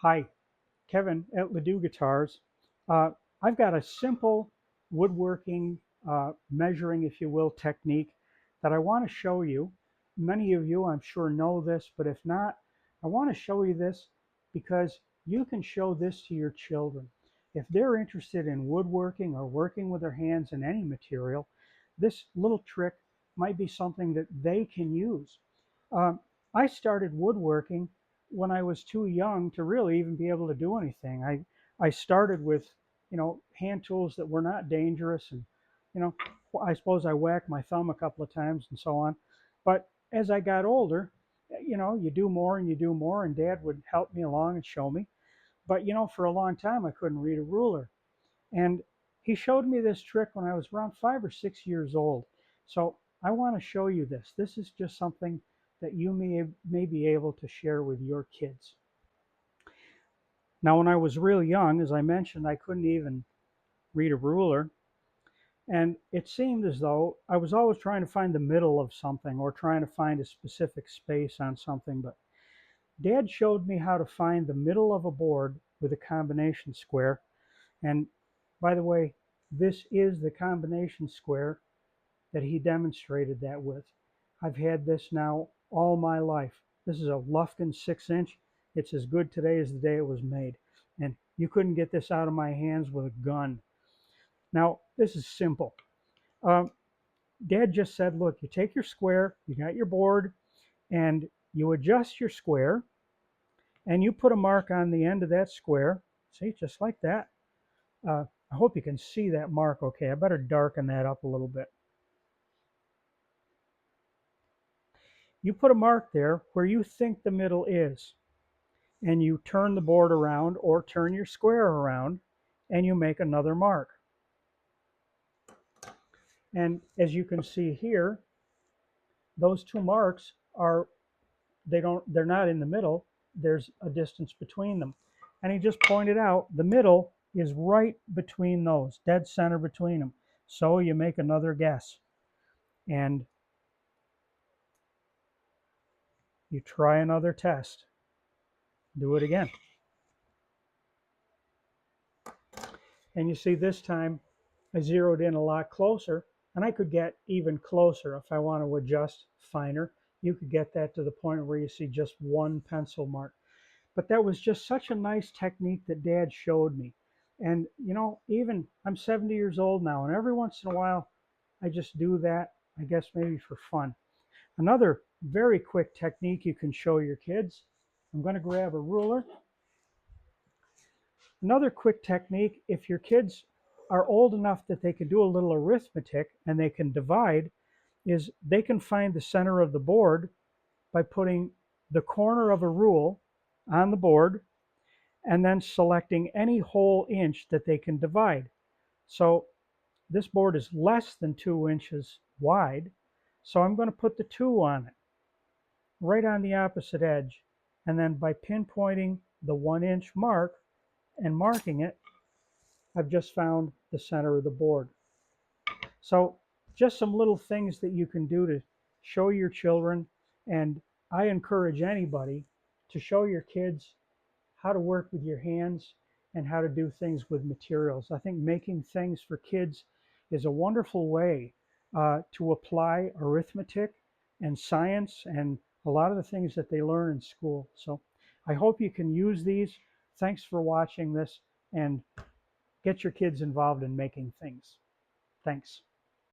Hi, Kevin at Ledoux Guitars. Uh, I've got a simple woodworking measuring, if you will, technique that I want to show you. Many of you, I'm sure, know this, but if not, I want to show you this because you can show this to your children. If they're interested in woodworking or working with their hands in any material, this little trick might be something that they can use. Um, I started woodworking when I was too young to really even be able to do anything. I started with, hand tools that were not dangerous, and you know, I suppose I whacked my thumb a couple of times and so on. But as I got older, you do more and you do more, and Dad would help me along and show me. But for a long time I couldn't read a ruler, and he showed me this trick when I was around 5 or 6 years old. So I want to show you this. This is just something that you may be able to share with your kids. Now, when I was real young, as I mentioned, I couldn't even read a ruler. And it seemed as though I was always trying to find the middle of something or trying to find a specific space on something. But Dad showed me how to find the middle of a board with a combination square. And by the way, this is the combination square that he demonstrated that with. I've had this now all my life. This is a Lufkin 6-inch. It's as good today as the day it was made. And you couldn't get this out of my hands with a gun. Now, this is simple. Um, Dad just said, look, you take your square, you got your board, and you adjust your square, and you put a mark on the end of that square. See, just like that. I hope you can see that mark okay. I better darken that up a little bit. You put a mark there where you think the middle is, and you turn the board around or turn your square around, and you make another mark. And as you can see here, those two marks are, they're not in the middle. There's a distance between them. And he just pointed out the middle is right between those, dead center between them. So you make another guess, and you try another test. Do it again. And you see this time I zeroed in a lot closer, and I could get even closer if I want to adjust finer. You could get that to the point where you see just one pencil mark. But that was just such a nice technique that Dad showed me. And even I'm 70 years old now, and every once in a while I just do that, I guess maybe for fun. Another very quick technique you can show your kids. I'm going to grab a ruler. Another quick technique, if your kids are old enough that they can do a little arithmetic and they can divide, is they can find the center of the board by putting the corner of a rule on the board and then selecting any whole inch that they can divide. So this board is less than 2 inches wide, so I'm going to put the 2 on it, right on the opposite edge. And then by pinpointing the 1-inch mark and marking it, I've just found the center of the board. So just some little things that you can do to show your children. And I encourage anybody to show your kids how to work with your hands and how to do things with materials. I think making things for kids is a wonderful way to apply arithmetic and science and a lot of the things that they learn in school. So I hope you can use these. Thanks for watching this, and get your kids involved in making things. Thanks.